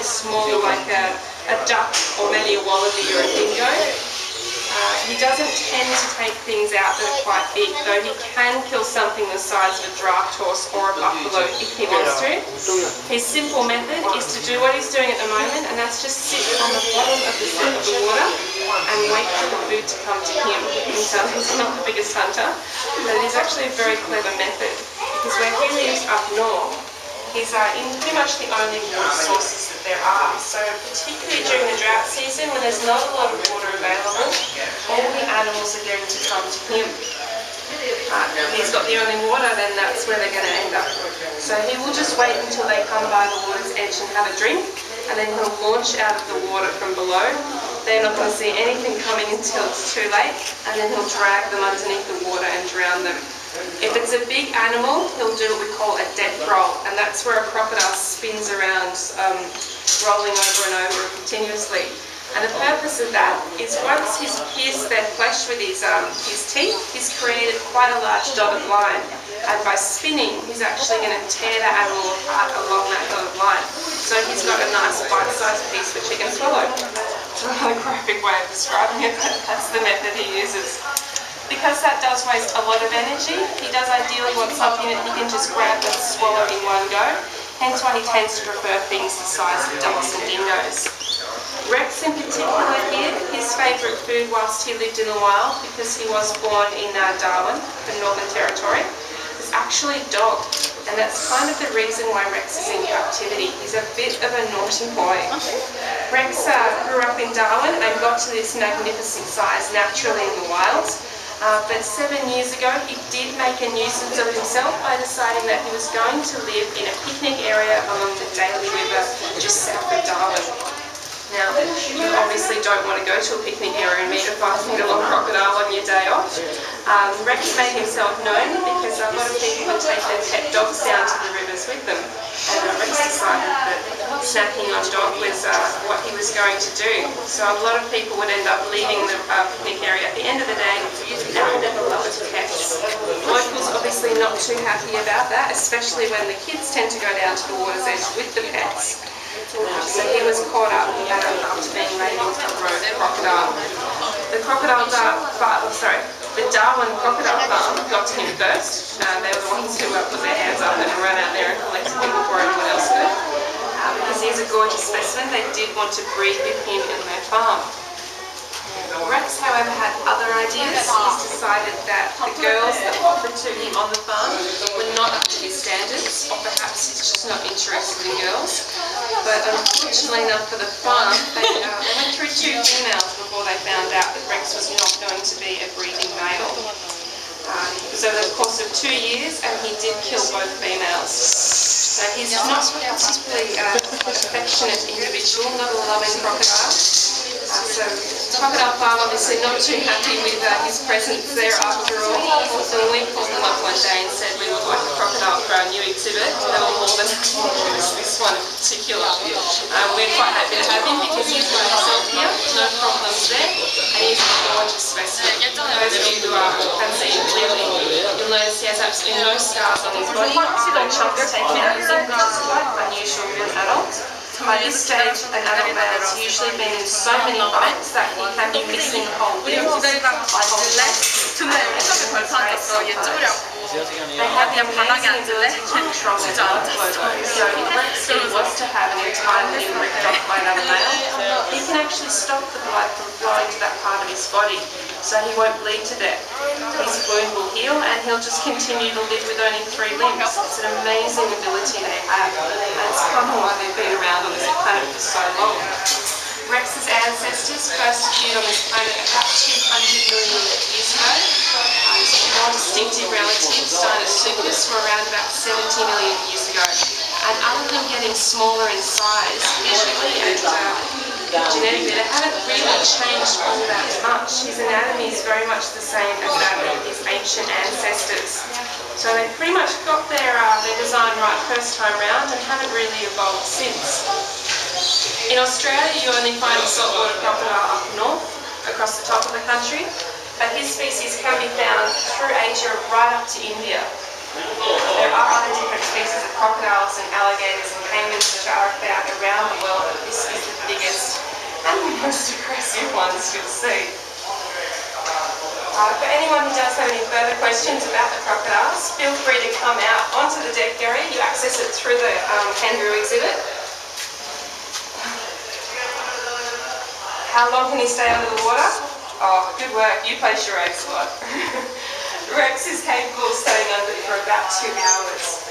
slightly smaller, like a duck or maybe a wallaby or a dingo. He doesn't tend to take things out that are quite big, though he can kill something the size of a draft horse or a buffalo if he wants to. His simple method is to do what he's doing at the moment, and that's just sit on the bottom of the water and wait for the food to come to him. You can tell he's not the biggest hunter, but it is actually a very clever method, because where he lives up north, he's in pretty much the only water sources that there are. So particularly during the drought season, when there's not a lot of water available, all the animals are going to come to him. If he's got the only water, then that's where they're going to end up. So he will just wait until they come by the water's edge and have a drink, and then he'll launch out of the water from below. They're not going to see anything coming until it's too late, and then he'll drag them underneath the water and drown them. If it's a big animal, he'll do what we call a death roll, and that's where a crocodile spins around, rolling over and over continuously. And the purpose of that is once he's pierced their flesh with his teeth, he's created quite a large dotted line. And by spinning, he's actually going to tear that animal apart along that dotted line. So he's got a nice bite-sized piece which he can swallow. It's a really graphic way of describing it, but that's the method he uses. Because that does waste a lot of energy, he does ideally want something that he can just grab and swallow in one go, hence why he tends to prefer things the size of ducks and dingoes. Rex in particular here, his favourite food whilst he lived in the wild, because he was born in Darwin, the Northern Territory, is actually dog. And that's kind of the reason why Rex is in captivity. He's a bit of a naughty boy. Rex grew up in Darwin and got to this magnificent size naturally in the wild. But 7 years ago, he did make a nuisance of himself by deciding that he was going to live in a picnic area along the Daly River just south of Darwin. Now, you obviously don't want to go to a picnic area and meet a 5-metre-long crocodile on your day off. Rex made himself known because a lot of people would take their pet dogs down to the rivers with them. And Rex decided that snacking on dog was what he was going to do. So a lot of people would end up leaving the picnic area at the end of the day and never loved pets. Locals obviously not too happy about that, especially when the kids tend to go down to the water's edge with the pets. So he was caught up after being made into a road crocodile. The Darwin Crocodile Farm got to him first. They were the ones who put their hands up and ran out there and collected him before anyone else could. Because he's a gorgeous specimen, they did want to breed with him in their farm. Rex, however, had other ideas. He's decided that the girls that offered to him on the farm were not up to his standards, or perhaps he's just not interested in girls. But unfortunately enough for the farm, they went through 2 females before they found out that Rex was not going to be a breeding male. So over the course of 2 years, and he did kill both females. So he's not a particularly affectionate individual, not a loving crocodile. So Crocodile Farm obviously not too happy with his presence there after all. So we called them up one day and said we would like a crocodile for our new exhibit. They were more than happy to give us this one in particular. We're quite happy to have him because he's got himself here, no problems there, and he's a gorgeous specimen. Those of you who have seen him clearly, you'll notice he has absolutely no scars on his body, no chunks taken out of him, which is quite unusual for an adult. By this stage, an adult male has usually been in so many bites that he can be missing whole limbs, like whole legs, and they have the amazing ability to control their blood flow though. So if Rex was to have an entire limb ripped off by another male, he can actually stop the blood from flowing to that part of his body, so he won't bleed to death. His wound will heal and he'll just continue to live with only 3 limbs. It's an amazing ability they have, and it's kind of why they've been around on this planet for so long. Rex's ancestors first appeared on this planet about 200 million years ago. His more distinctive relatives, Dinosuchus, were around about 70 million years ago. And other than getting smaller in size, visually and genetically, they haven't really changed all that much. His anatomy is very much the same as that of his ancient ancestors. So they pretty much got their design right first time round and haven't really evolved since. In Australia, you only find the saltwater crocodile up north, across the top of the country, but his species can be found through Asia right up to India. There are other different species of crocodiles and alligators and caimans which are found around the world and the most aggressive ones you'll see. For anyone who does have any further questions about the crocodiles, feel free to come out onto the deck area. You access it through the kangaroo exhibit. How long can he stay under the water? Oh, good work. You place your eggs, Scott. Rex is capable of staying under for about 2 hours.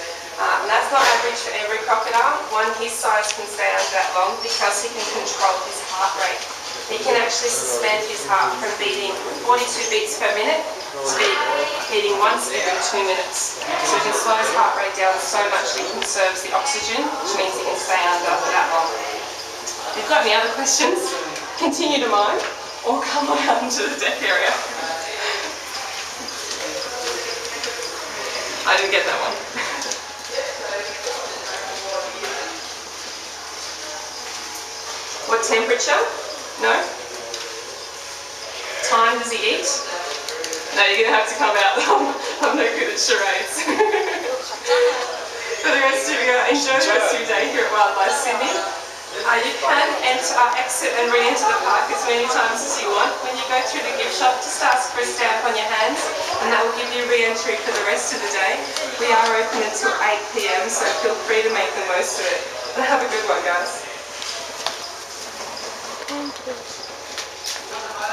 That's not average for every crocodile. One his size can stay under that long because he can control his heart rate. He can actually suspend his heart from beating 42 beats per minute to beating once every 2 minutes. So he can slow his heart rate down so much that he conserves the oxygen, which means he can stay under for that long. If you've got any other questions, continue to mine or come out into the deck area. I didn't get that one. What temperature? No? Time does he eat? No, you're going to have to come out. I'm no good at charades. For the rest of you, enjoy the rest of your day here at Wildlife Sydney. You can exit and re-enter the park as many times as you want. When you go through the gift shop, just ask for a stamp on your hands and that will give you re-entry for the rest of the day. We are open until 8 PM, so feel free to make the most of it. And have a good one, guys. Thank you.